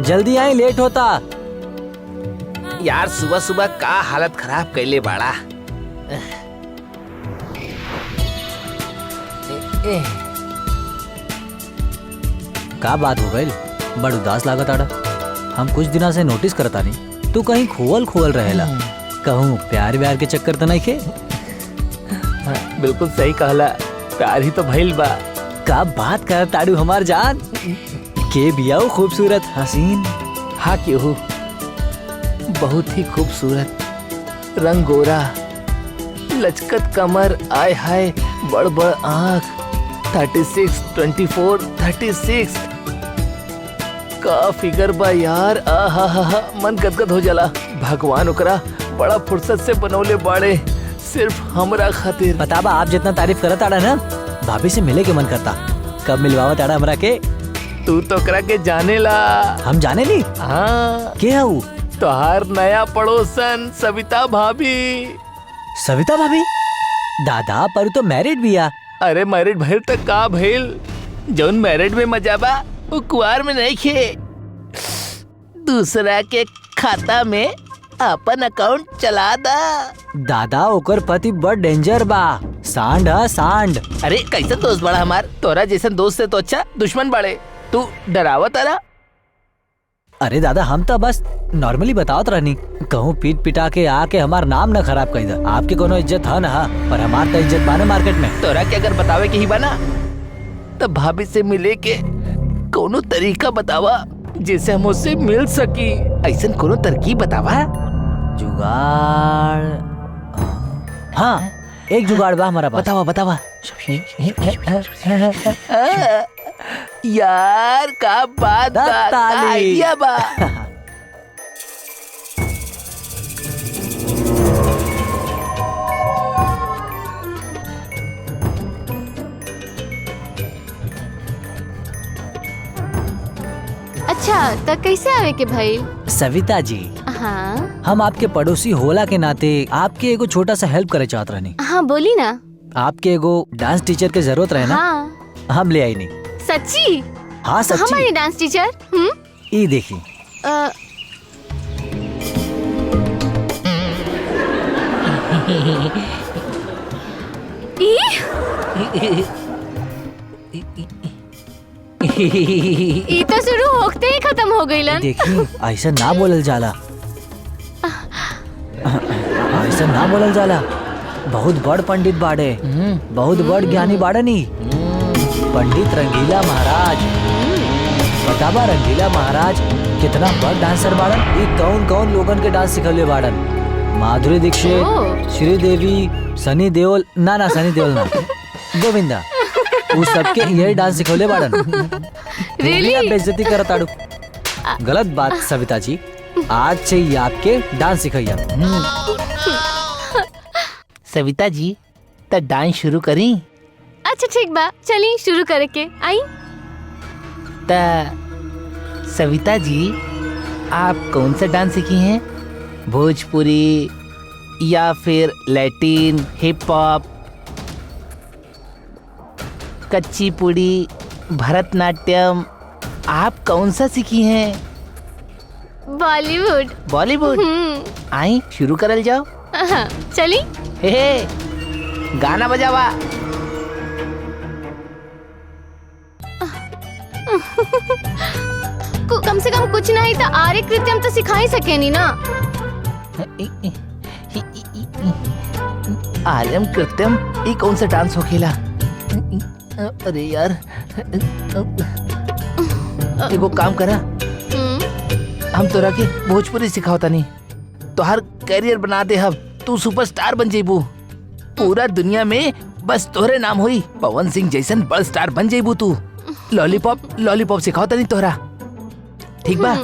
जल्दी आई, लेट होता। यार सुबह सुबह का हालत खराब कैले बाड़ा। का बात हो गई? बड़ उदास लागत आड़ा। हम कुछ दिना से नोटिस करता नहीं, तू कहीं खोल खोल रहेला। कहूँ प्यार व्यार के चक्कर तो नहीं खे? बिल्कुल सही कहला, प्यार ही तो भइल बा। का बात कर ताड़ू हमार जान? के बियाओ खूबसूरत हसीन। हाँ क्यों, बहुत ही खूबसूरत, रंग गोरा, लचकत कमर, आय हाय बड़ बड़ आँख, 36, 24, 36 का फिगर बा यार। आहा हा हा, मन गदगद हो जाला। भगवान ओकरा बड़ा फुर्सत से बनौले बाड़े, सिर्फ हमरा खातिर। पता बा आप जितना तारीफ करत आड़ा ना, भाभी से मिले के मन करता। कब मिलवावत आड़ा हमरा के? तू तो करा के जाने ला। हम जाने नहीं। हाँ, के हऊ? तोहार नया पड़ोसन सविता भाभी। सविता भाभी? दादा पर तो मैरिड बिया। अरे मैरिड भइल तक का भइल, जौन मैरिड में मजा बा वो कुआर में नहीं खे। दूसरा के खाता में अपन अकाउंट चला दा। दादा ओकर पति बड़ डेंजर बा, सांड है सांड। अरे कैसे दोस्त बड़ा हमार, तोरा जैसन दोस्त से तो अच्छा दुश्मन बड़े। तू डरावा तारा। अरे दादा हम तो बस नॉर्मली बतावत रहनी, कहूँ पीट पिटा के आके हमार नाम न खराब कर दे। आपके कोनो इज्जत है ना, पर हमार तो इज्जत बाने मार्केट में। तोरा के अगर बतावे के ही बना तब भाभी से मिले के कोनो तरीका बतावा जिससे हम उससे मिल सकी। ऐसन कोनो तरकीब बतावा। जुगाड़? हाँ एक जुगाड़ बा हमारा पास। बतावा बतावा। यार का बात बा, का आइडिया बा। अच्छा तो कैसे आवे के भाई? सविता जी, हाँ हम आपके पड़ोसी होला के नाते आपके एगो छोटा सा हेल्प करे चाहत रहनी। हाँ बोली ना। आपके एगो डांस टीचर के जरूरत रहे ना। हाँ हम ले आई नहीं। सच्ची? हाँ सच्ची। हमारी डांस टीचर? ये देखी। ये तो शुरू होते ही खत्म हो गई लन। देखी ऐसा ना बोलल जाला, ऐसा ना बोलल जाला। बहुत बड़ पंडित बाड़े, बहुत बड़ ज्ञानी बाड़े नी। पंडित रंगीला महाराज। पता बा रंगीला महाराज कितना बड़ डांसर बाड़न। ये कौन कौन लोगन के डांस सिखले बाड़न। माधुरी दीक्षित, श्रीदेवी, सनी देओल, ना सनी देओल ना, गोविंदा, वो सबके यही डांस सिखले बाड़न। Really? आप बेइज्जती करत आड़ू। गलत बात सविता जी, आज से ही आपके डांस सिखाइया। सविता जी तो डांस शुरू करी। अच्छा ठीक बा, चली शुरू करे के आई। सविता जी आप कौन सा डांस सीखी हैं? भोजपुरी या फिर लैटिन, हिप हॉप, कच्ची पुड़ी, भरतनाट्यम, आप कौन सा सीखी हैं? बॉलीवुड। बॉलीवुड? आई शुरू करल जाओ। चली। हे गाना बजावा। कम से कम कुछ नहीं तो आर्य कृत्यम तो सिखा ही सके नी ना। आर्यम कृत्यम ये कौन सा डांस हो खेला? अरे यार एगो काम करा, हम तोरा के भोजपुरी सिखावता नहीं, तो हर कैरियर बना दे। हम तू सुपरस्टार बन जेबू, पूरा दुनिया में बस तोहरे नाम हुई। पवन सिंह जैसन बड़ स्टार बन जेबू तू। लॉलीपॉप लॉलीपॉप सिखावता नहीं तोहरा, ठीक बा?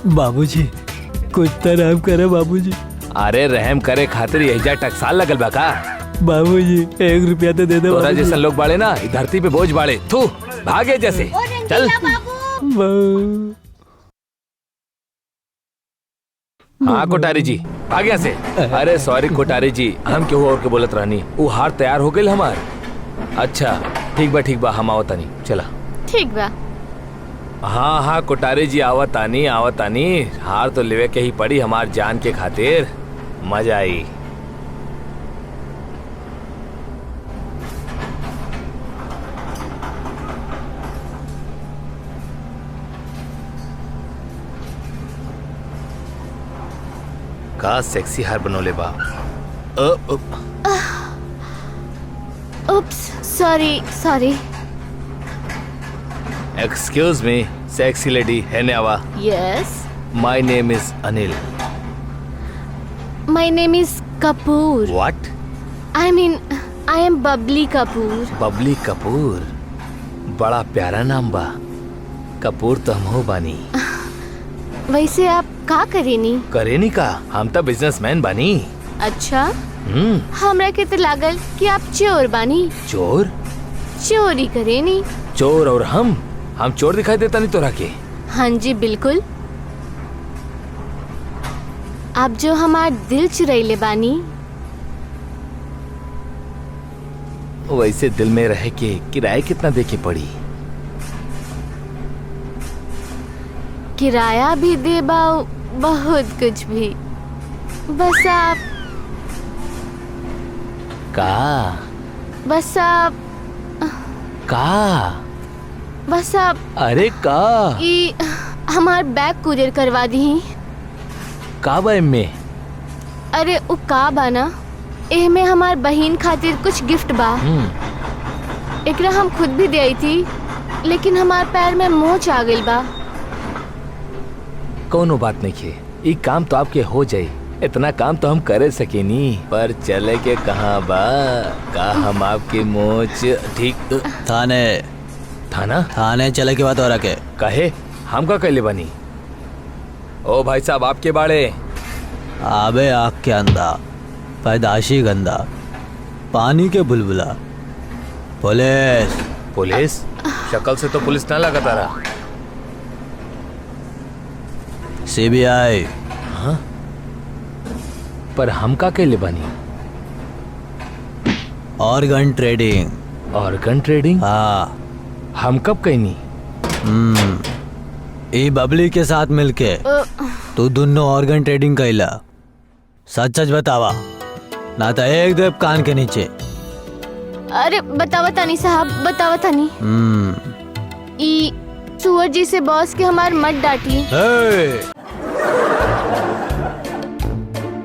बाबूजी कुछ तरह करे बाबूजी। अरे रहम करे खातिर एजा टकसाल लगल बा का? बाबूजी 1 रुपया तो दे दो। तोरा जैसे लोग बाड़े ना ई धरती पे बोझ बाड़े। थू भागे जैसे चल। हाँ कोठारी जी भाग यहाँ से। अरे सॉरी कोठारी जी, हम क्यों और के बोलत रहनी। वो हार तैयार हो गई हमार। अच्छा ठीक बा हम आवत तानी। चला ठीक बा। हाँ हाँ कोठारी जी आवत तानी हार तो लेवे के ही पड़ी हमार जान के खातिर। मजा आई। का सेक्सी हार बनोले बा। Oops sorry. Excuse me sexy lady है नेवा। Yes my name is Anil. My name is Kapoor. What? I am Babli Kapoor. Babli Kapoor बड़ा प्यारा नाम बा। कपूर तो हम हो बानी। वैसे आप का करेनी? करेनी का? हम तो बिजनेसमैन बानी। अच्छा हमरा के तो लागल कि आप चोर बानी। चोर? चोरी करेनी। चोर और हम चोर दिखाई देता नहीं तोरा के? हाँ जी बिल्कुल। आप जो हमार दिल चुरैले बानी। वैसे दिल में रह के किराया कितना दे के पड़ी? किराया भी दे बाऊ, बहुत कुछ भी। बस आप अरे का हमार बैग कुरियर करवा दी। का बा में? अरे उ का बा ना, एह में हमार बहिन खातिर कुछ गिफ्ट बा। एकरा हम खुद भी दे आई थी, लेकिन हमार पैर में मोच आ गई बा। कोनो बात नहीं है, ये काम तो आपके हो जाए। इतना काम तो हम करे सकेनी, पर चले के कहाँ बा? का हम आपकी मोच ठीक थाने चले के बात हो रहा के कहे हम का कहले बनी? ओ भाई साहब आपके बाड़े। आबे आँख के अंधा, पैदाशी गंदा, पानी के बुलबुला। पुलिस? शक्ल से तो पुलिस ना लगा तारा। CBI। हाँ? पर हम का कहले बनी? Organ trading. हाँ हम कब कहनी? ई बबली के साथ मिलके तू दोनों ऑर्गन ट्रेडिंग कैला। सच बतावा, ना तो एक देव कान के नीचे। अरे बतावा तानी साहब, बतावा तानी। ई सुअर जी से बॉस के हमार मत डांटी।